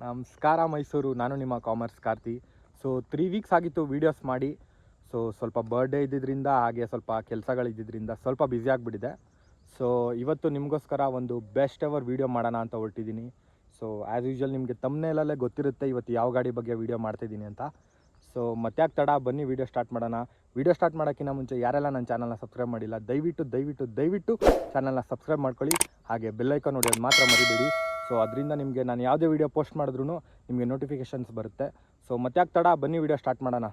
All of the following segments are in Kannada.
ನಮಸ್ಕಾರ ಮೈಸೂರು, ನಾನು ನಿಮ್ಮ ಕಾಮರ್ಸ್ ಕಾರ್ತಿ. ಸೊ 3 ವೀಕ್ಸ್ ಆಗಿತ್ತು ವೀಡಿಯೋಸ್ ಮಾಡಿ. ಸೊ ಸ್ವಲ್ಪ ಬರ್ಡೇ ಇದ್ದಿದ್ದರಿಂದ ಹಾಗೆ ಸ್ವಲ್ಪ ಕೆಲಸಗಳಿದ್ದಿದ್ದರಿಂದ ಸ್ವಲ್ಪ ಬ್ಯುಸಿ ಆಗಿಬಿಟ್ಟಿದೆ. ಸೊ ಇವತ್ತು ನಿಮಗೋಸ್ಕರ ಒಂದು ಬೆಸ್ಟ್ ಎವರ್ ವೀಡಿಯೋ ಮಾಡೋಣ ಅಂತ ಹೊರಟಿದ್ದೀನಿ. ಸೊ ಆ್ಯಸ್ ಯೂಶ್ವಲ್ ನಿಮಗೆ ತಮ್ನೇಲಲ್ಲೇ ಗೊತ್ತಿರುತ್ತೆ ಇವತ್ತು ಯಾವ ಗಾಡಿ ಬಗ್ಗೆ ವೀಡಿಯೋ ಮಾಡ್ತಾಯಿದ್ದೀನಿ ಅಂತ. ಸೊ ಮತ್ತ್ಯಾಕೆ ತಡ, ಬನ್ನಿ ವೀಡಿಯೋ ಸ್ಟಾರ್ಟ್ ಮಾಡೋಣ. ವೀಡಿಯೋ ಸ್ಟಾರ್ಟ್ ಮಾಡೋಕ್ಕಿಂತ ಮುಂಚೆ ಯಾರೆಲ್ಲ ನನ್ನ ಚಾನಲ್ನ ಸಬ್ಸ್ಕ್ರೈಬ್ ಮಾಡಿಲ್ಲ ದಯವಿಟ್ಟು ಚಾನಲ್ನ ಸಬ್ಸ್ಕ್ರೈಬ್ ಮಾಡ್ಕೊಳ್ಳಿ. ಹಾಗೆ ಬೆಲ್ಲೈಕನ್ ಹೊಡೆಯೋದು ಮಾತ್ರ ಮರಿಬೇಡಿ. ಸೊ ಅದರಿಂದ ನಿಮಗೆ ನಾನು ಯಾವುದೇ ವೀಡಿಯೋ ಪೋಸ್ಟ್ ಮಾಡಿದ್ರೂ ನಿಮಗೆ ನೋಟಿಫಿಕೇಷನ್ಸ್ ಬರುತ್ತೆ. ಸೊ ಮತ್ತ್ಯಾಕೆ ತಡ, ಬನ್ನಿ ವೀಡಿಯೋ ಸ್ಟಾರ್ಟ್ ಮಾಡೋಣ.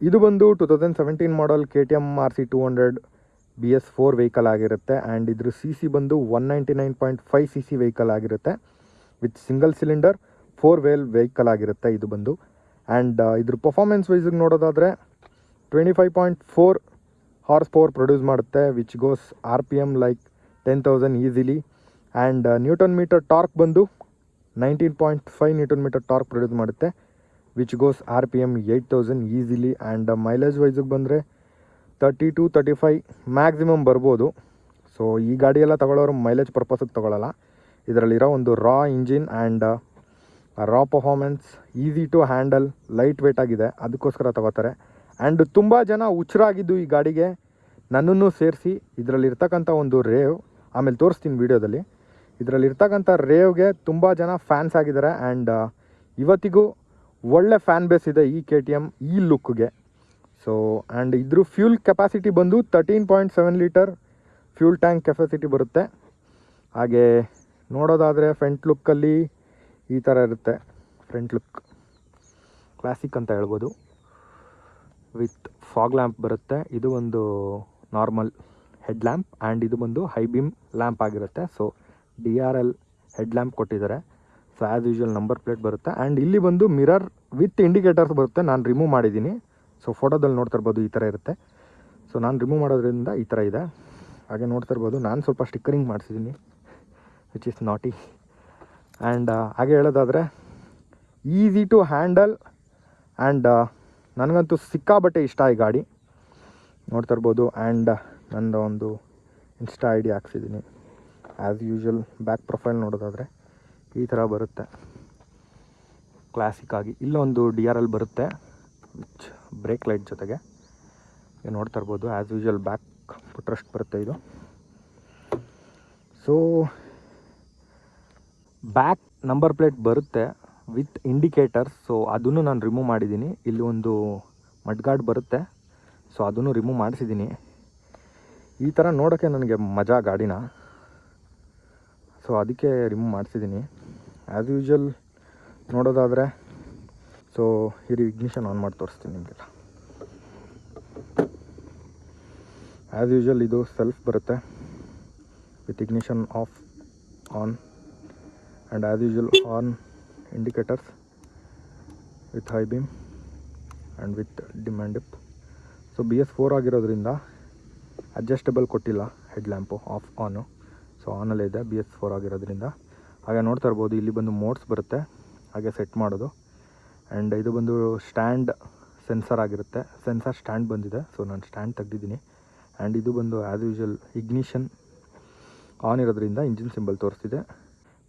ಇದು ಬಂದು 2017 model KTM RC 200 BS4 vehicle ಆಗಿರುತ್ತೆ. ಆ್ಯಂಡ್ ಇದ್ರ CC ಬಂದು 199.5 CC ವೆಹಿಕಲ್ ಆಗಿರುತ್ತೆ with single cylinder 4 wheel vehicle ಆಗಿರುತ್ತೆ ಇದು ಬಂದು. ಆ್ಯಂಡ್ ಇದ್ರ ಪರ್ಫಾರ್ಮೆನ್ಸ್ ವೈಸಿಗೆ ನೋಡೋದಾದರೆ 25.4 ಹಾರ್ಸ್ ಪವರ್ ಪ್ರೊಡ್ಯೂಸ್ ಮಾಡುತ್ತೆ, which goes RPM like 10,000 easily. And newton meter torque ಬಂದು 19.5 ನ್ಯೂಟನ್ ಮೀಟರ್ ಟಾರ್ಕ್ ಪ್ರೊಡ್ಯೂಸ್ ಮಾಡುತ್ತೆ, which goes RPM 8,000 easily. And mileage ವೈಸಿಗೆ ಬಂದರೆ 30 to 35 ಮ್ಯಾಕ್ಸಿಮಮ್ ಬರ್ಬೋದು. ಸೊ ಈ ಗಾಡಿಯೆಲ್ಲ ತಗೊಳ್ಳೋರು ಮೈಲೇಜ್ ಪರ್ಪಸಿಗೆ ತೊಗೊಳ್ಳಲ್ಲ. ಇದರಲ್ಲಿರೋ ಒಂದು raw engine and raw performance, easy to handle, light weight ಆಗಿದೆ, ಅದಕ್ಕೋಸ್ಕರ ತಗೋತಾರೆ. ಆ್ಯಂಡ್ ತುಂಬ ಜನ ಹುಚ್ಚರಾಗಿದ್ದು ಈ ಗಾಡಿಗೆ, ನನ್ನನ್ನು ಸೇರಿಸಿ. ಇದರಲ್ಲಿರ್ತಕ್ಕಂಥ ಒಂದು ರೇವ್ ಆಮೇಲೆ ತೋರಿಸ್ತೀನಿ ವೀಡಿಯೋದಲ್ಲಿ. ಇದರಲ್ಲಿರ್ತಕ್ಕಂಥ ರೇವ್ಗೆ ತುಂಬ ಜನ ಫ್ಯಾನ್ಸ್ ಆಗಿದ್ದಾರೆ. ಆ್ಯಂಡ್ ಇವತ್ತಿಗೂ ಒಳ್ಳೆ ಫ್ಯಾನ್ ಬೇಸ್ ಇದೆ ಈ KTM ಈ ಲುಕ್ಗೆ. ಸೊ ಆ್ಯಂಡ್ ಇದ್ರ ಫ್ಯೂಲ್ ಕೆಪಾಸಿಟಿ ಬಂದು 13.7 ಲೀಟರ್ ಫ್ಯೂಲ್ ಟ್ಯಾಂಕ್ ಕೆಪಾಸಿಟಿ ಬರುತ್ತೆ. ಹಾಗೆ ನೋಡೋದಾದರೆ ಫ್ರಂಟ್ ಲುಕ್ಕಲ್ಲಿ ಈ ಥರ ಇರುತ್ತೆ. ಫ್ರಂಟ್ ಲುಕ್ ಕ್ಲಾಸಿಕ್ ಅಂತ ಹೇಳ್ಬೋದು. ವಿತ್ ಫಾಗ್ ಲ್ಯಾಂಪ್ ಬರುತ್ತೆ. ಇದು ಒಂದು ನಾರ್ಮಲ್ ಹೆಡ್ ಲ್ಯಾಂಪ್ ಆ್ಯಂಡ್ ಇದು ಬಂದು ಹೈ ಬೀಮ್ ಲ್ಯಾಂಪ್ ಆಗಿರುತ್ತೆ. ಸೊ DRL ಹೆಡ್ ಲ್ಯಾಂಪ್ ಕೊಟ್ಟಿದ್ದಾರೆ. So as usual number plate ಬರುತ್ತೆ. ಆ್ಯಂಡ್ ಇಲ್ಲಿ ಬಂದು ಮಿರರ್ ವಿತ್ ಇಂಡಿಕೇಟರ್ಸ್ ಬರುತ್ತೆ. ನಾನು ರಿಮೂವ್ ಮಾಡಿದ್ದೀನಿ. ಸೊ ಫೋಟೋದಲ್ಲಿ ನೋಡ್ತಾ ಇರ್ಬೋದು ಈ ಥರ ಇರುತ್ತೆ. ಸೊ ನಾನು ರಿಮೂವ್ ಮಾಡೋದ್ರಿಂದ ಈ ಥರ ಇದೆ. ಹಾಗೆ ನೋಡ್ತಾ ಇರ್ಬೋದು ನಾನು ಸ್ವಲ್ಪ ಸ್ಟಿಕ್ಕರಿಂಗ್ ಮಾಡಿಸಿದ್ದೀನಿ, ವಿಚ್ ಇಸ್ ನಾಟಿ. ಆ್ಯಂಡ್ ಹಾಗೆ ಹೇಳೋದಾದರೆ ಈಸಿ ಟು ಹ್ಯಾಂಡಲ್. ಆ್ಯಂಡ್ ನನಗಂತೂ ಸಿಕ್ಕಾಬಟ್ಟೆ ಇಷ್ಟ ಈ ಗಾಡಿ, ನೋಡ್ತಾ ಇರ್ಬೋದು. ಆ್ಯಂಡ್ ನಂದು ಒಂದು ಇನ್ಸ್ಟಾ ID ಹಾಕ್ಸಿದ್ದೀನಿ. ಆ್ಯಸ್ ಯೂಶ್ವಲ್ ಬ್ಯಾಕ್ ಪ್ರೊಫೈಲ್ ನೋಡೋದಾದರೆ ಈ ಥರ ಬರುತ್ತೆ ಕ್ಲಾಸಿಕ್ಕಾಗಿ. ಇಲ್ಲೊಂದು DRL ಬರುತ್ತೆ ವಿಚ್ ಬ್ರೇಕ್ ಲೈಟ್ ಜೊತೆಗೆ ನೋಡ್ತಾ ಇರ್ಬೋದು. ಆ್ಯಸ್ ಯೂಶ್ವಲ್ ಬ್ಯಾಕ್ ಫುಟ್ರೆಸ್ಟ್ ಬರುತ್ತೆ ಇದು. ಸೊ ಬ್ಯಾಕ್ ನಂಬರ್ ಪ್ಲೇಟ್ ಬರುತ್ತೆ ವಿತ್ ಇಂಡಿಕೇಟರ್ಸ್. ಸೊ ಅದನ್ನು ನಾನು ರಿಮೂವ್ ಮಾಡಿದ್ದೀನಿ. ಇಲ್ಲಿ ಒಂದು ಮಡ್ಗಾರ್ಡ್ ಬರುತ್ತೆ, ಸೊ ಅದನ್ನು ರಿಮೂವ್ ಮಾಡಿಸಿದ್ದೀನಿ. ಈ ಥರ ನೋಡೋಕ್ಕೆ ನನಗೆ ಮಜಾ ಗಾಡಿನ, ಸೊ ಅದಕ್ಕೆ ರಿಮೂವ್ ಮಾಡಿಸಿದ್ದೀನಿ. ಆ್ಯಸ್ ಯೂಶ್ವಲ್ ನೋಡೋದಾದರೆ ಸೊ ಇಲ್ಲಿ ಇಗ್ನಿಷನ್ ಆನ್ ಮಾಡಿ ತೋರಿಸ್ತೀನಿ ನಿಮಗೆಲ್ಲ. ಆ್ಯಸ್ ಯೂಶ್ವಲ್ ಇದು ಸೆಲ್ಫ್ ಬರುತ್ತೆ with ignition off on. And as usual on indicators with high beam and with dim and dip. So BS4 ಆಗಿರೋದ್ರಿಂದ ಅಡ್ಜಸ್ಟಬಲ್ ಕೊಟ್ಟಿಲ್ಲ head lamp, off on. So ಆನಲ್ಲೇ ಇದೆ BS4 ಆಗಿರೋದ್ರಿಂದ. ಹಾಗೆ ನೋಡ್ತಾ ಇರ್ಬೋದು ಇಲ್ಲಿ ಬಂದು ಮೋಡ್ಸ್ ಬರುತ್ತೆ, ಹಾಗೆ ಸೆಟ್ ಮಾಡೋದು. ಆ್ಯಂಡ್ ಇದು ಬಂದು ಸ್ಟ್ಯಾಂಡ್ ಸೆನ್ಸರ್ ಆಗಿರುತ್ತೆ, ಸೆನ್ಸರ್ ಸ್ಟ್ಯಾಂಡ್ ಬಂದಿದೆ. ಸೊ ನಾನು ಸ್ಟ್ಯಾಂಡ್ ತೆಗ್ದಿದ್ದೀನಿ. ಆ್ಯಂಡ್ ಇದು ಬಂದು ಆ್ಯಸ್ ಯೂಶ್ವಲ್ ಇಗ್ನಿಷನ್ ಆನ್ ಇರೋದ್ರಿಂದ ಇಂಜಿನ್ ಸಿಂಬಲ್ ತೋರಿಸ್ತಿದೆ.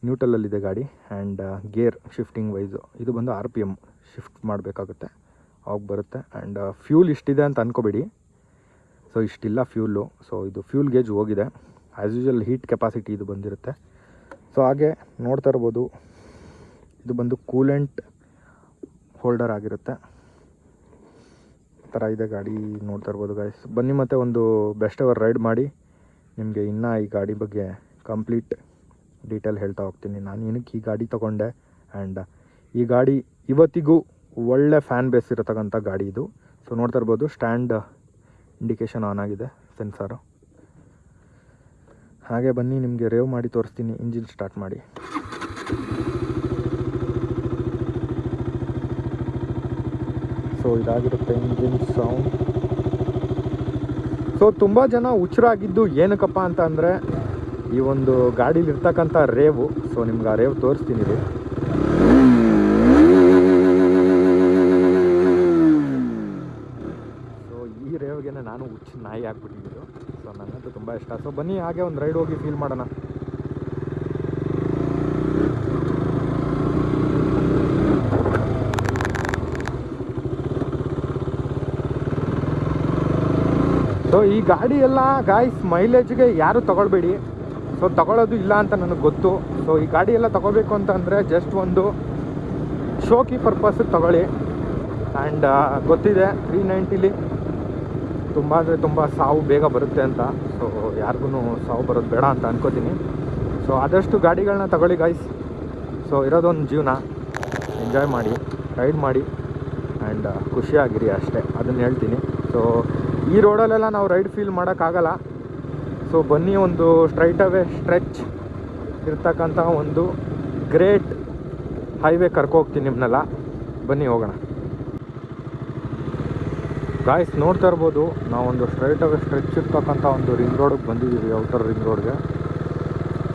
ನ್ಯೂಟ್ರಲಲ್ಲಿದೆ ಗಾಡಿ. ಆ್ಯಂಡ್ ಗೇರ್ ಶಿಫ್ಟಿಂಗ್ ವೈಸು ಇದು ಬಂದು RPM ಶಿಫ್ಟ್ ಮಾಡಬೇಕಾಗುತ್ತೆ, ಅವಾಗ ಬರುತ್ತೆ. ಆ್ಯಂಡ್ ಫ್ಯೂಲ್ ಇಷ್ಟಿದೆ ಅಂತ ಅಂದ್ಕೋಬೇಡಿ, ಸೊ ಇಷ್ಟಿಲ್ಲ ಫ್ಯೂಲು. ಸೊ ಇದು ಫ್ಯೂಲ್ ಗೇಜ್ ಹೋಗಿದೆ. ಆ್ಯಸ್ ಯೂಶ್ವಲ್ ಹೀಟ್ ಕೆಪಾಸಿಟಿ ಇದು ಬಂದಿರುತ್ತೆ. ಸೊ ಹಾಗೆ ನೋಡ್ತಾ ಇರ್ಬೋದು ಇದು ಬಂದು ಕೂಲೆಂಟ್ ಹೋಲ್ಡರ್ ಆಗಿರುತ್ತೆ. ಈ ಥರ ಇದೆ ಗಾಡಿ, ನೋಡ್ತಾ ಇರ್ಬೋದು ಗೈಸ್. ಬನ್ನಿ ಮತ್ತೆ ಒಂದು ಬೆಸ್ಟ್ ಎವರ್ ರೈಡ್ ಮಾಡಿ ನಿಮಗೆ ಇನ್ನೂ ಈ ಗಾಡಿ ಬಗ್ಗೆ ಕಂಪ್ಲೀಟ್ ಡೀಟೇಲ್ ಹೇಳ್ತಾ ಹೋಗ್ತೀನಿ. ನಾನು ಏನಕ್ಕೆ ಈ ಗಾಡಿ ತೊಗೊಂಡೆ. ಆ್ಯಂಡ್ ಈ ಗಾಡಿ ಇವತ್ತಿಗೂ ಒಳ್ಳೆ ಫ್ಯಾನ್ ಬೇಸ್ ಇರತಕ್ಕಂಥ ಗಾಡಿ ಇದು. ಸೊ ನೋಡ್ತಾ ಇರ್ಬೋದು ಸ್ಟ್ಯಾಂಡ್ ಇಂಡಿಕೇಷನ್ ಆನ್ ಆಗಿದೆ, ಸೆನ್ಸಾರು. ಹಾಗೆ ಬನ್ನಿ ನಿಮಗೆ ರೇವ್ ಮಾಡಿ ತೋರಿಸ್ತೀನಿ. ಇಂಜಿನ್ ಸ್ಟಾರ್ಟ್ ಮಾಡಿ. ಸೊ ಇದಾಗಿರುತ್ತೆ ಇಂಜಿನ್ ಸೌಂಡ್. ಸೊ ತುಂಬ ಜನ ಹುಚ್ಚರಾಗಿದ್ದು ಏನಕ್ಕಪ್ಪ ಅಂತ ಅಂದರೆ ಈ ಒಂದು ಗಾಡೀಲಿರ್ತಕ್ಕಂಥ ರೇವು. ಸೊ ನಿಮ್ಗೆ ಆ ರೇವ್ ತೋರಿಸ್ತೀನಿ ರೀ. ನಾನು ಹುಚ್ಚು ನಾಯಿ ಆಗಿಬಿಟ್ಟಿದ್ದು. ಸೊ ನನಗಂತೂ ತುಂಬ ಇಷ್ಟ. ಸೊ ಬನ್ನಿ ಹಾಗೆ ಒಂದು ರೈಡ್ ಹೋಗಿ ಫೀಲ್ ಮಾಡೋಣ. ಸೊ ಈ ಗಾಡಿ ಎಲ್ಲ ಗಾಯ್ಸ್ ಮೈಲೇಜ್ಗೆ ಯಾರು ತೊಗೊಳ್ಬೇಡಿ. ಸೊ ತೊಗೊಳ್ಳೋದು ಇಲ್ಲ ಅಂತ ನನಗೆ ಗೊತ್ತು. ಸೊ ಈ ಗಾಡಿ ಎಲ್ಲ ತೊಗೋಬೇಕು ಅಂತಂದರೆ ಜಸ್ಟ್ ಒಂದು ಶೋಕಿ ಪರ್ಪಸ್ಸಿಗೆ ತೊಗೊಳ್ಳಿ. ಆ್ಯಂಡ್ ಗೊತ್ತಿದೆ 390ಲಿ ತುಂಬ ಅಂದರೆ ತುಂಬ ಸಾವು ಬೇಗ ಬರುತ್ತೆ ಅಂತ. ಸೊ ಯಾರಿಗೂ ಸಾವು ಬರೋದು ಬೇಡ ಅಂತ ಅನ್ಕೋತೀನಿ. ಸೊ ಆದಷ್ಟು ಗಾಡಿಗಳನ್ನ ತಗೊಳ್ಳಿ ಗಾಯ್ಸ್. ಸೊ ಇರೋದೊಂದು ಜೀವನ, ಎಂಜಾಯ್ ಮಾಡಿ, ರೈಡ್ ಮಾಡಿ ಆ್ಯಂಡ್ ಖುಷಿಯಾಗಿರಿ ಅಷ್ಟೇ, ಅದನ್ನು ಹೇಳ್ತೀನಿ. ಸೊ ಈ ರೋಡಲ್ಲೆಲ್ಲ ನಾವು ರೈಡ್ ಫೀಲ್ ಮಾಡೋಕ್ಕಾಗಲ್ಲ. ಸೊ ಬನ್ನಿ ಒಂದು ಸ್ಟ್ರೈಟ್ ಅವೇ ಸ್ಟ್ರೆಚ್ ಇರ್ತಕ್ಕಂಥ ಒಂದು ಗ್ರೇಟ್ ಹೈವೇ ಕರ್ಕೋಗ್ತೀನಿ ನಿಮ್ಮನ್ನೆಲ್ಲ. ಬನ್ನಿ ಹೋಗೋಣ ಗಾಯ್ಸ್. ನೋಡ್ತಾ ಇರ್ಬೋದು ನಾವೊಂದು ಸ್ಟ್ರೈಟ್ ಅವೇ ಸ್ಟ್ರೆಚ್ ಇರ್ತಕ್ಕಂಥ ಒಂದು ರಿಂಗ್ ರೋಡಿಗೆ ಬಂದಿದ್ದೀವಿ, ಔಟರ್ ರಿಂಗ್ ರೋಡ್ಗೆ.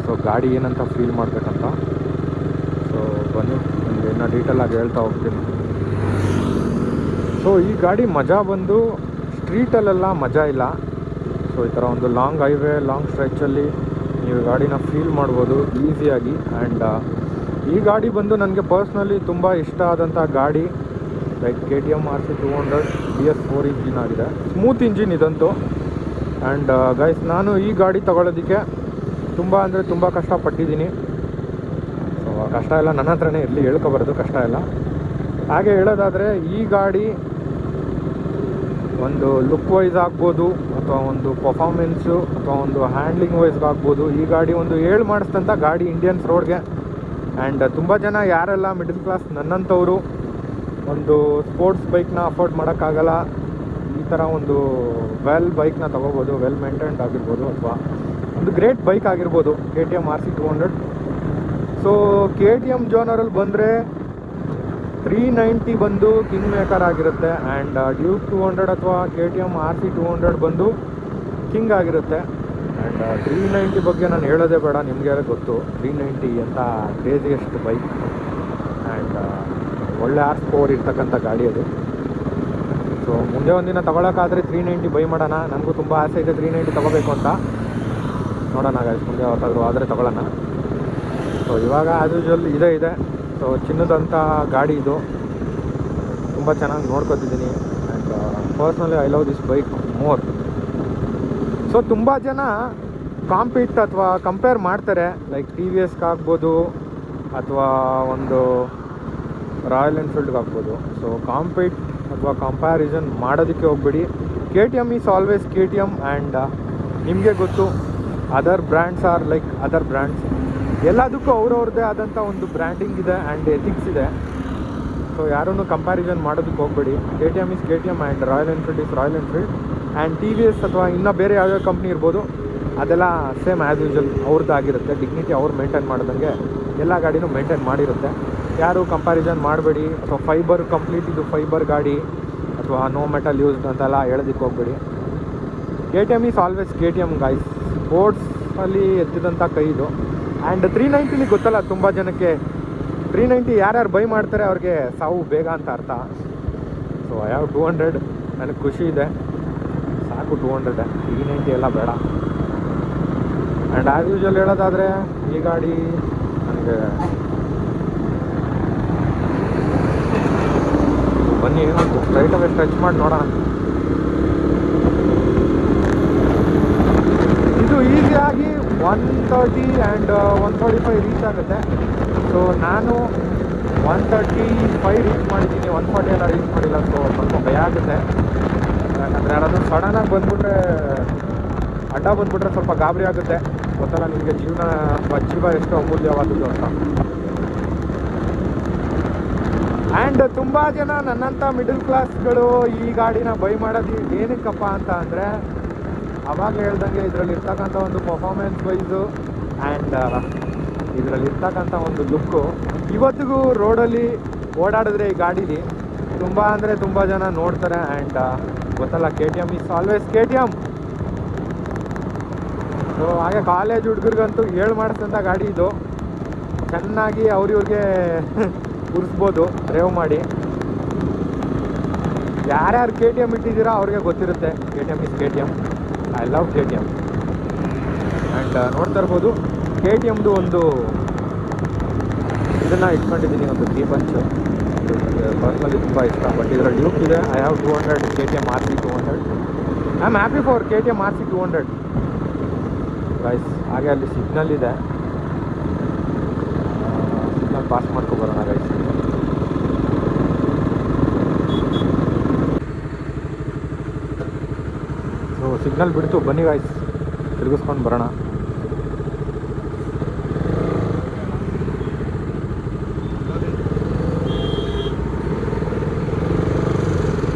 ಸೊ ಗಾಡಿ ಏನಂತ ಫೀಲ್ ಮಾಡಬೇಕಂತ. ಸೊ ಬನ್ನಿ ನಿಮಗೆ ಇನ್ನೂ ಡೀಟೇಲಾಗಿ ಹೇಳ್ತಾ ಹೋಗ್ತೀನಿ. ಸೊ ಈ ಗಾಡಿ ಮಜಾ ಬಂದು ಸ್ಟ್ರೀಟಲ್ಲೆಲ್ಲ ಮಜಾ ಇಲ್ಲ. ಸೊ ಈ ಥರ ಒಂದು ಲಾಂಗ್ ಹೈವೇ, ಲಾಂಗ್ ಸ್ಟ್ರೆಚ್ಚಲ್ಲಿ ನೀವು ಗಾಡಿನ ಫೀಲ್ ಮಾಡ್ಬೋದು ಈಸಿಯಾಗಿ. ಆ್ಯಂಡ್ ಈ ಗಾಡಿ ಬಂದು ನನಗೆ ಪರ್ಸ್ನಲಿ ತುಂಬ ಇಷ್ಟ ಆದಂಥ ಗಾಡಿ. Like KTM RC 200 BS4 engine ಆಗಿದೆ, ಸ್ಮೂತ್ ಇಂಜಿನ್ ಇದಂತೂ. ಆ್ಯಂಡ್ ಗೈಸ್ ನಾನು ಈ ಗಾಡಿ ತೊಗೊಳೋದಕ್ಕೆ ತುಂಬ ಅಂದರೆ ತುಂಬ ಕಷ್ಟಪಟ್ಟಿದ್ದೀನಿ. ಸೊ ಕಷ್ಟ ಎಲ್ಲ ನನ್ನ ಹತ್ರನೇ ಇರಲಿ, ಹೇಳ್ಕೊಬಾರ್ದು ಕಷ್ಟ ಎಲ್ಲ. ಹಾಗೆ ಹೇಳೋದಾದರೆ ಈ ಗಾಡಿ ಒಂದು ಲುಕ್ ವೈಸ್ ಆಗ್ಬೋದು, ಅಥವಾ ಒಂದು ಪರ್ಫಾರ್ಮೆನ್ಸು, ಅಥವಾ ಒಂದು ಹ್ಯಾಂಡ್ಲಿಂಗ್ ವೈಸ್ಗೆ ಆಗ್ಬೋದು. ಈ ಗಾಡಿ ಒಂದು 7 ಮಾಡಿಸ್ತಂಥ ಗಾಡಿ ಇಂಡಿಯನ್ಸ್ ರೋಡ್ಗೆ. ಆ್ಯಂಡ್ ತುಂಬ ಜನ ಯಾರೆಲ್ಲ ಮಿಡಲ್ ಕ್ಲಾಸ್ ನನ್ನಂಥವರು ಒಂದು ಸ್ಪೋರ್ಟ್ಸ್ ಬೈಕ್ನ ಅಫೋರ್ಡ್ ಮಾಡೋಕ್ಕಾಗಲ್ಲ, ಈ ಥರ ಒಂದು ಬೈಕ್ನ ತೊಗೋಬೋದು. ವೆಲ್ ಮೇಂಟೈನ್ಡ್ ಆಗಿರ್ಬೋದು, ಅಥವಾ ಒಂದು ಗ್ರೇಟ್ ಬೈಕ್ ಆಗಿರ್ಬೋದು KTM RC 200. ಸೊ KTM ಜೋನರಲ್ಲಿ ಬಂದರೆ 390 ಬಂದು ಕಿಂಗ್ ಮೇಕರ್ ಆಗಿರುತ್ತೆ. ಆ್ಯಂಡ್ ಡ್ಯೂಕ್ 200 ಅಥವಾ KTM RC 200 ಬಂದು ಕಿಂಗ್ ಆಗಿರುತ್ತೆ. ಆ್ಯಂಡ್ 390 ಬಗ್ಗೆ ನಾನು ಹೇಳೋದೇ ಬೇಡ, ನಿಮಗೆ ಗೊತ್ತು 390 ಅಂತ ಕ್ರೇಜಿಯೆಸ್ಟ್ ಬೈಕ್. ಆ್ಯಂಡ್ ಒಳ್ಳೆ ಆರ್ಸ್ ಪವರ್ ಇರ್ತಕ್ಕಂಥ ಗಾಡಿ ಅದು. ಸೊ ಮುಂದೆ ಒಂದಿನ ತೊಗೊಳಕ್ಕಾದರೆ 390 ಬೈ ಮಾಡೋಣ. ನನಗೂ ತುಂಬ ಆಸೆ ಇದೆ 390 ತೊಗೋಬೇಕು ಅಂತ. ನೋಡೋಣ ಗಾಯ್ಸ್, ಮುಂದೆ ಯಾವತ್ತಾದರೂ ಆದರೆ ತೊಗೊಳ್ಳೋಣ. ಸೊ ಇವಾಗ ಆ್ಯಸ್ ಯೂಶುವಲ್ ಇದೆ. ಸೊ ಚಿನ್ನದಂಥ ಗಾಡಿ ಇದು, ತುಂಬ ಚೆನ್ನಾಗಿ ನೋಡ್ಕೊತಿದ್ದೀನಿ. And personally I love this bike more. So ತುಂಬ ಜನ ಕಾಂಪೀಟ್ ಅಥವಾ ಕಂಪೇರ್ ಮಾಡ್ತಾರೆ, ಲೈಕ್ TVSಗೆ ಆಗ್ಬೋದು ಅಥವಾ ಒಂದು ರಾಯಲ್ ಎನ್ಫೀಲ್ಡ್ಗೆ ಆಗ್ಬೋದು. ಸೊ ಕಾಂಪೀಟ್ ಅಥವಾ ಕಂಪ್ಯಾರಿಸನ್ ಮಾಡೋದಕ್ಕೆ ಹೋಗ್ಬೇಡಿ. KTM is always KTM. And ನಿಮಗೆ ಗೊತ್ತು other brands are like other brands. ಎಲ್ಲದಕ್ಕೂ ಅವ್ರವ್ರದ್ದೇ ಆದಂಥ ಒಂದು ಬ್ರ್ಯಾಂಡಿಂಗ್ ಇದೆ ಆ್ಯಂಡ್ ಎಥಿಕ್ಸ್ ಇದೆ. ಸೊ ಯಾರನ್ನು ಕಂಪ್ಯಾರಿಸನ್ ಮಾಡೋದಕ್ಕೆ ಹೋಗಬೇಡಿ. KTM is KTM and royal Enfield is royal Enfield. And TVS ಅಥವಾ ಇನ್ನೂ ಬೇರೆ ಯಾವ್ಯಾವ ಕಂಪ್ನಿ ಇರ್ಬೋದು, ಅದೆಲ್ಲ ಸೇಮ್ ಆ್ಯಸ್ ಯೂಶುವಲ್ ಅವ್ರದ್ದಾಗಿರುತ್ತೆ. ಡಿಗ್ನಿಟಿ ಅವ್ರು ಮೇಂಟೈನ್ ಮಾಡೋದಂಗೆ ಎಲ್ಲ ಗಾಡಿನೂ ಮೇಂಟೈನ್ ಮಾಡಿರುತ್ತೆ. ಯಾರು ಕಂಪ್ಯಾರಿಸನ್ ಮಾಡಬೇಡಿ. ಅಥವಾ ಫೈಬರ್ ಕಂಪ್ಲೀಟ್ ಇದು ಫೈಬರ್ ಗಾಡಿ ಅಥವಾ ನೋ ಮೆಟಲ್ ಯೂಸ್ಡ್ ಅಂತೆಲ್ಲ ಹೇಳೋದಕ್ಕೆ ಹೋಗಬೇಡಿ. KTM is always KTM guys. ಸ್ಪೋರ್ಟ್ಸಲ್ಲಿ ಎತ್ತಿದಂಥ ಕೈ ಇದು. ಆ್ಯಂಡ್ 390 ಗೊತ್ತಲ್ಲ ತುಂಬ ಜನಕ್ಕೆ, 390 ಯಾರ್ಯಾರು ಬೈ ಮಾಡ್ತಾರೆ ಅವ್ರಿಗೆ ಸಾವು ಬೇಗ ಅಂತ ಅರ್ಥ. ಸೊ ಯಾವ 200 ನನಗೆ ಖುಷಿ ಇದೆ, ಸಾಕು 200. 390 ಎಲ್ಲ ಬೇಡ. ಆ್ಯಂಡ್ ಆ್ಯಸ್ ಯೂಶುವಲ್ ಹೇಳೋದಾದರೆ ಈ ಗಾಡಿ ನನಗೆ ಬನ್ನಿ ಒಂದು ಸ್ಟ್ರೈಟ್ ಅವೇ ಸ್ಟ್ರೆಚ್ ಮಾಡಿ ನೋಡೋಣ. ಇದು ಈಸಿಯಾಗಿ 130 ಆ್ಯಂಡ್ 135 ರೀಚ್ ಆಗುತ್ತೆ. ಸೊ ನಾನು 135 ರೀಚ್ ಮಾಡಿದ್ದೀನಿ, 140 ಎಲ್ಲ ರೀಚ್ ಮಾಡಿಲ್ಲ. ಸೊ ಸ್ವಲ್ಪ ಭಯ ಆಗುತ್ತೆ, ಯಾಕಂದರೆ ಯಾರಾದರೂ ಸಡನ್ನಾಗಿ ಬಂದುಬಿಟ್ರೆ, ಅಡ್ಡ ಬಂದುಬಿಟ್ರೆ ಸ್ವಲ್ಪ ಗಾಬರಿ ಆಗುತ್ತೆ. ಗೊತ್ತಲ್ಲ ನಿಮಗೆ ಜೀವ ಎಷ್ಟು ಅಮೂಲ್ಯವಾದದ್ದು ಅಂತ. ಆ್ಯಂಡ್ ತುಂಬ ಜನ ನನ್ನಂಥ ಮಿಡಲ್ ಕ್ಲಾಸ್ಗಳು ಈ ಗಾಡಿನ ಬೈ ಮಾಡೋದು ಏನಕ್ಕಪ್ಪ ಅಂತ ಅಂದರೆ, ಅವಾಗ ಹೇಳ್ದಂಗೆ ಇದರಲ್ಲಿರ್ತಕ್ಕಂಥ ಒಂದು ಪರ್ಫಾರ್ಮೆನ್ಸ್ ವೈಸು ಆ್ಯಂಡ್ ಇದರಲ್ಲಿರ್ತಕ್ಕಂಥ ಒಂದು ಲುಕ್ಕು ಇವತ್ತಿಗೂ ರೋಡಲ್ಲಿ ಓಡಾಡಿದ್ರೆ ಈ ಗಾಡೀಲಿ ತುಂಬ ಅಂದರೆ ತುಂಬ ಜನ ನೋಡ್ತಾರೆ. ಆ್ಯಂಡ್ ಗೊತ್ತಲ್ಲ KTM is always KTM. So ಹಾಗೆ ಕಾಲೇಜ್ ಹುಡುಗರಿಗಂತೂ ಹೇಳಿ ಮಾಡಿಸಿದಂಥ ಗಾಡಿ ಇದು. ಚೆನ್ನಾಗಿ ಅವ್ರಿವ್ರಿಗೆ ಉರಿಸ್ಬೋದು ಡ್ರೈವ್ ಮಾಡಿ. ಯಾರ್ಯಾರು ಕೆ ಟಿ ಎಮ್ ಇಟ್ಟಿದ್ದೀರಾ ಅವ್ರಿಗೆ ಗೊತ್ತಿರುತ್ತೆ K T M is K T M. I love K T M. And ನೋಡ್ತಾ ಇರ್ಬೋದು ಕೆ ಟಿ ಎಮ್ದು ಒಂದು ಇದನ್ನು ಇಟ್ಕೊಂಡಿದ್ದೀನಿ, ಒಂದು ತ್ರೀ ಪಂಚ್. ಪರ್ಸ್ನಲಿ ತುಂಬ ಇಷ್ಟ. ಬಟ್ ಇದರ ಡ್ಯೂಕ್ ಇದೆ. I have 200 K T M RC 200. I am happy for K T M RC 200 guys. ಹಾಗೆ ಅಲ್ಲಿ ಸಿಗ್ನಲ್ ಇದೆ, ಸಿಗ್ನಲ್ ಪಾಸ್ ಮಾಡ್ಕೊಬರೋಣ ಗೈಸ್. ಸೊ ಸಿಗ್ನಲ್ ಬಿಡ್ತು, ಬನ್ನಿ ಗೈಸ್ ತಿರುಗಿಸ್ಕೊಂಡು ಬರೋಣ.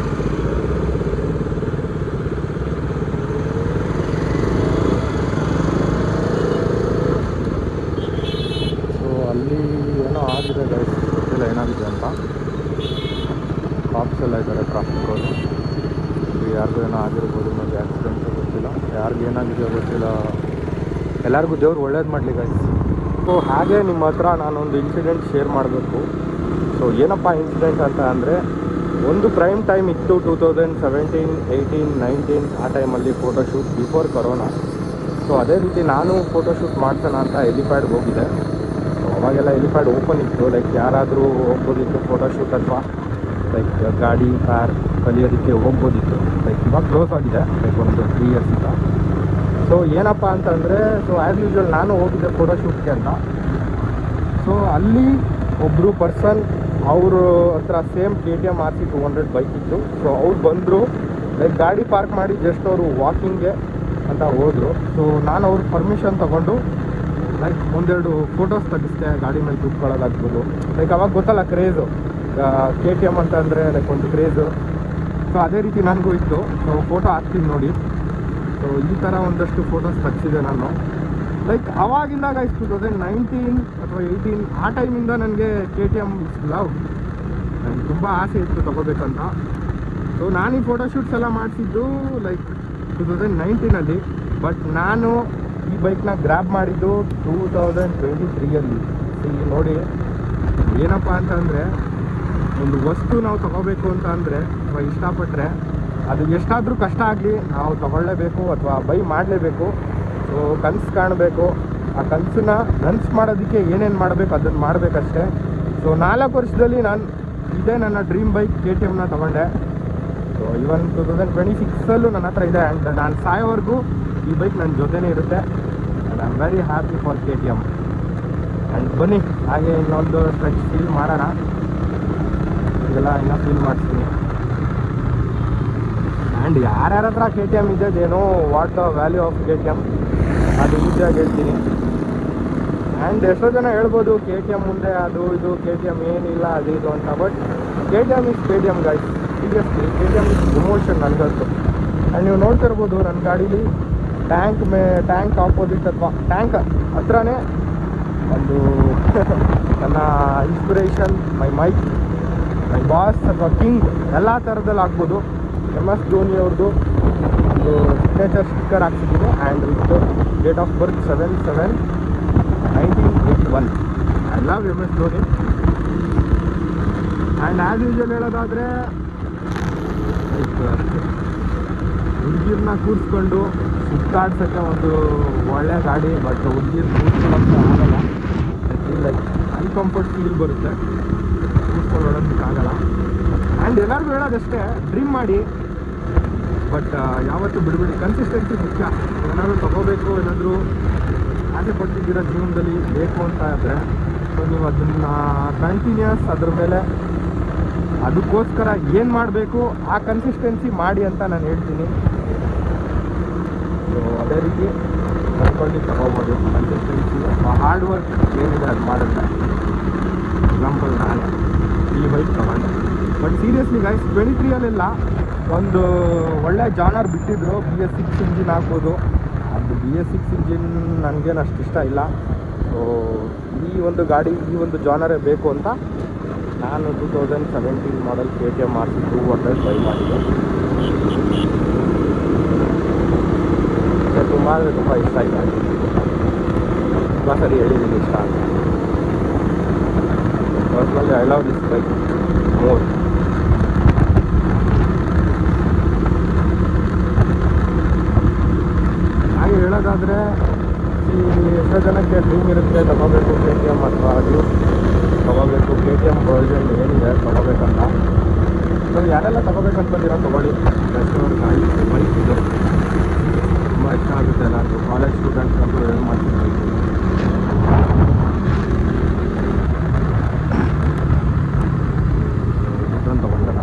ಅಲ್ಲಿ ಏನೋ ಆಗಿದೆ ಗೈಸ್, ಗೊತ್ತಿಲ್ಲ ಏನಾಗಿದೆ ಅಂತ. ಕಾಪ್ಸ್ ಎಲ್ಲ ಇದ್ದಾರೆ, ಟ್ರಾಫಿಕ್ ಅವರು. ಯಾರಿಗೂ ಏನೋ ಆಗಿರ್ಬೋದು, ಮತ್ತು ಆಕ್ಸಿಡೆಂಟ್ ಗೊತ್ತಿಲ್ಲ, ಯಾರಿಗೂ ಏನಾಗಿದೆ ಗೊತ್ತಿಲ್ಲ. ಎಲ್ಲರಿಗೂ ದೇವ್ರು ಒಳ್ಳೇದು ಮಾಡಲಿ ಗೈಸ್. ಸೊ ಹಾಗೆ ನಿಮ್ಮ ಹತ್ರ ನಾನೊಂದು ಇನ್ಸಿಡೆಂಟ್ ಶೇರ್ ಮಾಡಬೇಕು. ಸೊ ಏನಪ್ಪ ಇನ್ಸಿಡೆಂಟ್ ಅಂತ ಅಂದರೆ, ಒಂದು ಪ್ರೈಮ್ ಟೈಮ್ ಇತ್ತು 2017, 18, 19 ಆ ಟೈಮಲ್ಲಿ ಫೋಟೋಶೂಟ್ ಬಿಫೋರ್ ಕೊರೋನಾ. ಸೊ ಅದೇ ರೀತಿ ನಾನು ಫೋಟೋಶೂಟ್ ಮಾಡ್ಸೋಣ ಅಂತ ಎಲಿಪ್ಯಾಡ್ಗೆ ಹೋಗಿದ್ದೆ. ಸೊ ಅವಾಗೆಲ್ಲ ಎಲಿಪ್ಯಾಡ್ ಓಪನ್ ಇತ್ತು, ಲೈಕ್ ಯಾರಾದರೂ ಹೋಗ್ಬೋದಿತ್ತು ಫೋಟೋಶೂಟ್ ಅಥವಾ ಲೈಕ್ ಗಾಡಿ ಕಾರ್ ಕಲಿಯೋದಕ್ಕೆ ಹೋಗ್ಬೋದಿತ್ತು. ಲೈಕ್ ಇವಾಗ ಕ್ಲೋಸ್ ಆಗಿದೆ, ಲೈಕ್ ಒಂದು 3 years ಇಂದ. ಸೊ ಏನಪ್ಪ ಅಂತಂದರೆ, ಸೊ ಆ್ಯಸ್ ಯೂಶ್ವಲ್ ನಾನು ಹೋಗಿದ್ದೆ ಫೋಟೋಶೂಟ್ಗೆ ಅಂತ. ಸೊ ಅಲ್ಲಿ ಒಬ್ಬರು ಪರ್ಸನ್ ಅವ್ರ ಹತ್ರ same K T M RC 200 bike ಇತ್ತು. ಸೊ ಅವ್ರು ಬಂದರು, ಲೈಕ್ ಗಾಡಿ ಪಾರ್ಕ್ ಮಾಡಿ ಜಸ್ಟ್ ಅವರು ವಾಕಿಂಗ್ಗೆ ಅಂತ ಹೋದರು. ಸೊ ನಾನು ಅವ್ರ ಪರ್ಮಿಷನ್ ತೊಗೊಂಡು ಲೈಕ್ ಒಂದೆರಡು ಫೋಟೋಸ್ ತೆಗಿಸ್ದೆ, ಗಾಡಿ ಮೇಲೆ ಕೂತ್ಕೊಳ್ಳೋದಾಗ್ಬೋದು. ಲೈಕ್ ಅವಾಗ ಗೊತ್ತಲ್ಲ ಕ್ರೇಜು, ಕೆ ಟಿ ಎಮ್ ಅಂತಂದರೆ ಲೈಕ್ ಒಂದು ಕ್ರೇಜು. ಸೊ ಅದೇ ರೀತಿ ನನಗೂ ಇತ್ತು. ಸೊ ಫೋಟೋ ಹಾಕ್ತೀನಿ ನೋಡಿ. ಸೊ ಈ ಥರ ಒಂದಷ್ಟು ಫೋಟೋಸ್ ತೆಗ್ಸಿದೆ ನಾನು. ಲೈಕ್ ಅವಾಗಿಂದ ಗೈಸ್ 2019 ಅಥವಾ 18 ಆ ಟೈಮಿಂದ ನನಗೆ ಕೆ ಟಿ ಎಮ್ ಲವ್. ನನಗೆ ತುಂಬ ಆಸೆ ಇತ್ತು ತೊಗೋಬೇಕಂತ. ಸೊ ನಾನು ಈ ಫೋಟೋಶೂಟ್ಸ್ ಎಲ್ಲ ಮಾಡಿಸಿದ್ದು ಲೈಕ್ 2019ಅಲ್ಲಿ. ಬಟ್ ನಾನು ಈ ಬೈಕ್ನ ಗ್ರ್ಯಾಬ್ ಮಾಡಿದ್ದು 2023ಅಲ್ಲಿ. ನೋಡಿ ಏನಪ್ಪ ಅಂತಂದರೆ, ಒಂದು ವಸ್ತು ನಾವು ತೊಗೋಬೇಕು ಅಂತ ಅಂದರೆ ಅಥವಾ ಇಷ್ಟಪಟ್ಟರೆ ಅದು ಎಷ್ಟಾದರೂ ಕಷ್ಟ ಆಗಲಿ ನಾವು ತೊಗೊಳ್ಳೇಬೇಕು ಅಥವಾ ಬೈ ಮಾಡಲೇಬೇಕು. ಸೊ ಕನಸು ಕಾಣಬೇಕು, ಆ ಕನಸನ್ನ ನನಸು ಮಾಡೋದಕ್ಕೆ ಏನೇನು ಮಾಡಬೇಕು ಅದನ್ನು ಮಾಡಬೇಕಷ್ಟೇ. ಸೊ 4 ವರ್ಷದಲ್ಲಿ ನಾನು ಇದೇ ನನ್ನ ಡ್ರೀಮ್ ಬೈಕ್ ಕೆ ಟಿ ಎಮ್ನ ತೊಗೊಂಡೆ. ಸೊ ಇವನ್ 2026ಅಲ್ಲೂ ನನ್ನ ಹತ್ರ ಇದೆ. ಆ್ಯಂಡ್ ನಾನು ಸಾಯೋವರೆಗೂ ಈ ಬೈಕ್ ನನ್ನ ಜೊತೆನೇ ಇರುತ್ತೆ. And I am very happy for K T M. And ಬನ್ನಿ ಹಾಗೆ ಇನ್ನೊಂದು ಸ್ಟ್ರೆಚ್ ಫೀಲ್ ಮಾಡೋಣ. ಇದೆಲ್ಲ ಇನ್ನೂ ಫೀಲ್ ಮಾಡಿಸ್ತೀನಿ. ಆ್ಯಂಡ್ ಯಾರ್ಯಾರ ಹತ್ರ ಕೆ ಟಿ ಎಮ್ ಇದ್ದೇದೇನೋ, what the value of K T M ಅದು ಈಸಿಯಾಗಿ ಹೇಳ್ತೀನಿ. ಆ್ಯಂಡ್ ಎಷ್ಟೋ ಜನ ಹೇಳ್ಬೋದು ಕೆ ಟಿ ಎಮ್ ಮುಂದೆ ಅದು ಇದು ಕೆ ಟಿ ಎಮ್ ಏನಿಲ್ಲ ಅದು ಇದು ಅಂತ. But K T M is K T M guys. Seriously K T M is emotion ನನಗಂತೂ. ಆ್ಯಂಡ್ ನೀವು ನೋಡ್ತಿರ್ಬೋದು ನನ್ನ ಗಾಡೀಲಿ ಟ್ಯಾಂಕ್ ಆಪೋಸಿಟ್ ಅಥವಾ ಟ್ಯಾಂಕ್ ಹತ್ರನೇ ಒಂದು ನನ್ನ ಇನ್ಸ್ಪಿರೇಷನ್, ಮೈ ಬಾಸ್ ಅಥವಾ ಕಿಂಗ್ ಎಲ್ಲ ಥರದಲ್ಲಿ ಆಗ್ಬೋದು. MS ಧೋನಿ ಅವ್ರದ್ದು ಒಂದು ಸಿಗ್ನೇಚರ್ ಸ್ಟಿಕ್ಕರ್ ಹಾಕ್ಸಿದ್ದೀನಿ. And with date of birth 7/7/1981. I love MS Dhoni. And as usual ಹೇಳೋದಾದರೆ, ಲೈಕ್ ಹುಡುಗಿರನ್ನ ಕೂರಿಸ್ಕೊಂಡು ಸುತ್ತಾಡ್ಸೋಕ್ಕೆ ಒಂದು ಒಳ್ಳೆ ಗಾಡಿ. ಬಟ್ ಹುಡುಗಿರು ಕೂರಿಸ್ಕೊಳ್ಳೋಕ್ಕೆ ಆಗಲ್ಲ. ಲೈಕ್ ಅನ್ಕಂಫರ್ಟ್ ಫೀಲ್ ಬರುತ್ತೆ, ಕೂರಿಸ್ಕೊಂಡು ಓಡೋದಕ್ಕಾಗಲ್ಲ. ಆ್ಯಂಡ್ ಎಲ್ಲರಿಗೂ ಹೇಳೋದಷ್ಟೇ, ಡ್ರೀಮ್ ಮಾಡಿ ಬಟ್ ಯಾವತ್ತೂ ಬಿಡಬೇಡಿ. ಕನ್ಸಿಸ್ಟೆನ್ಸಿ ಮುಖ್ಯ. ಏನಾದರೂ ತೊಗೋಬೇಕು, ಏನಾದರೂ ಆಸೆ ಪಟ್ಟಿದ್ದೀರ ಜೀವನದಲ್ಲಿ ಬೇಕು ಅಂತ ಇದ್ದರೆ, ಸೊ ನೀವು ಅದನ್ನು ಕಂಟಿನ್ಯೂಸ್ ಅದ್ರ ಮೇಲೆ ಅದಕ್ಕೋಸ್ಕರ ಏನು ಮಾಡಬೇಕು ಆ ಕನ್ಸಿಸ್ಟೆನ್ಸಿ ಮಾಡಿ ಅಂತ ನಾನು ಹೇಳ್ತೀನಿ. ಸೊ ಅದೇ ರೀತಿ ಕಲ್ತ್ಕೊಂಡು ತೊಗೋಬೋದು. ಕನ್ಸಿಸ್ಟೆನ್ಸಿ ಹಾರ್ಡ್ ವರ್ಕ್ ಏನಿದೆ ಅದು ಮಾಡಿದ್ರೆ. ಎಕ್ಸಾಂಪಲ್ ನಾನೇ ಈ ಬೈಕ್ ತೊಗೊಂಡೆ. ಬಟ್ ಸೀರಿಯಸ್ಲಿ ಗೈಸ್ 23ಅಲ್ಲೆಲ್ಲ ಒಂದು ಒಳ್ಳೆ ಜಾನರ್ ಬಿಟ್ಟಿದ್ರು, BS6 ಇಂಜಿನ್ ಹಾಕ್ಬೋದು. ಅದು BS6 ಇಂಜಿನ್ ನನಗೇನು ಅಷ್ಟು ಇಷ್ಟ ಇಲ್ಲ. ಸೊ ಈ ಒಂದು ಗಾಡಿ ಈ ಒಂದು ಜಾನರೇ ಬೇಕು ಅಂತ ನಾನು 2017 ಮಾಡಲ್ KTM RC 200 ಬೈ ಮಾಡಿದ್ದೆ. ತುಂಬ ಅಂದರೆ ತುಂಬ ಇಷ್ಟ ಆಯಿತು. ತುಂಬ ಸರಿ ಹೇಳಿದ್ದೀನಿ ಇಷ್ಟ ಅಂತ. Personally I love this bike more. ಹೇಳೋದಾದರೆ ಈ ಎಷ್ಟೋ ಜನಕ್ಕೆ ಡ್ರೀಮ್ ಇರುತ್ತೆ ತೊಗೋಬೇಕು KTM ಅಥವಾ ಅದು ತೊಗೋಬೇಕು KTM ವರ್ಜನ್ ಏನಿದೆ ತೊಗೋಬೇಕಂತ. ಸೊ ಯಾರೆಲ್ಲ ತೊಗೋಬೇಕಂತ ಬಂದಿರೋ ತೊಗೊಳ್ಳಿ. ಬೆಸ್ಟ್ ಬೈಕ್ ಇದೆ, ತುಂಬ ಇಷ್ಟ ಆಗುತ್ತೆ. ಎಲ್ಲರಿಗೂ ಕಾಲೇಜ್ ಸ್ಟೂಡೆಂಟ್ಸ್ ಅಂತೂ ಏನು ಮಾಡ್ತೀನಿ ಇದನ್ನು ತೊಗೊಂಡಲ್ಲ.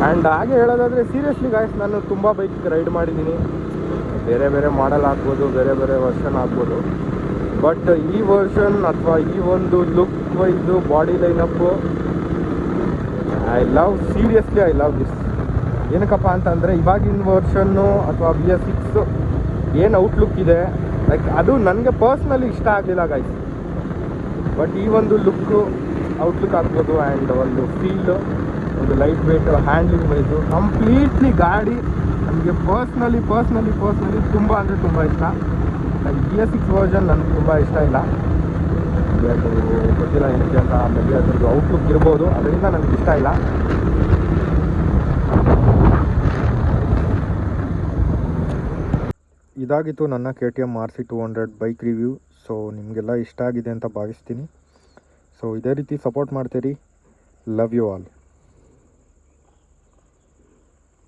ಆ್ಯಂಡ್ ಹಾಗೆ ಹೇಳೋದಾದರೆ ಸೀರಿಯಸ್ಲಿ ಗಾಯ್ಸ್, ನಾನು ತುಂಬ ಬೈಕ್ ರೈಡ್ ಮಾಡಿದ್ದೀನಿ. ಬೇರೆ ಬೇರೆ ಮಾಡೆಲ್ ಆಗ್ಬೋದು, ಬೇರೆ ಬೇರೆ ವರ್ಷನ್ ಆಗ್ಬೋದು. ಬಟ್ ಈ ವರ್ಷನ್ ಅಥವಾ ಈ ಒಂದು look wise, body lineup, seriously I love this. ಏನಕ್ಕಪ್ಪ ಅಂತಂದರೆ ಇವಾಗಿನ ವರ್ಷನ್ನು ಅಥವಾ BS6 ಏನು ಔಟ್ಲುಕ್ ಇದೆ, ಲೈಕ್ ಅದು ನನಗೆ ಪರ್ಸ್ನಲಿ ಇಷ್ಟ ಆಗಲಿಲ್ಲ ಗಾಯ್ಸ್. ಬಟ್ ಈ ಒಂದು ಲುಕ್ಕು ಔಟ್ಲುಕ್ ಆಗ್ಬೋದು ಆ್ಯಂಡ್ ಒಂದು ಫೀಲ್, ಒಂದು light weight, handling wise completely ಗಾಡಿ ನನಗೆ ಪರ್ಸ್ನಲಿ ತುಂಬ ಅಂದರೆ ತುಂಬ ಇಷ್ಟ. ಲೈಕ್ BS6 ವರ್ಷನ್ ನನಗೆ ತುಂಬ ಇಷ್ಟ ಇಲ್ಲ. ಅದು ಗೊತ್ತಿಲ್ಲ ಏನಕ್ಕೆ ಅಂತ, ಮೇಬಿ ಅದ್ರದ್ದು ಔಟ್ಲುಕ್ ಇರ್ಬೋದು, ಅದರಿಂದ ನನಗೆ ಇಷ್ಟ ಇಲ್ಲ. ಇದಾಗಿತ್ತು ನನ್ನ KTM RC 200 bike review. So ನಿಮಗೆಲ್ಲ ಇಷ್ಟ ಆಗಿದೆ ಅಂತ ಭಾವಿಸ್ತೀನಿ. ಸೊ ಇದೇ ರೀತಿ ಸಪೋರ್ಟ್ ಮಾಡ್ತೀರಿ. Love you all.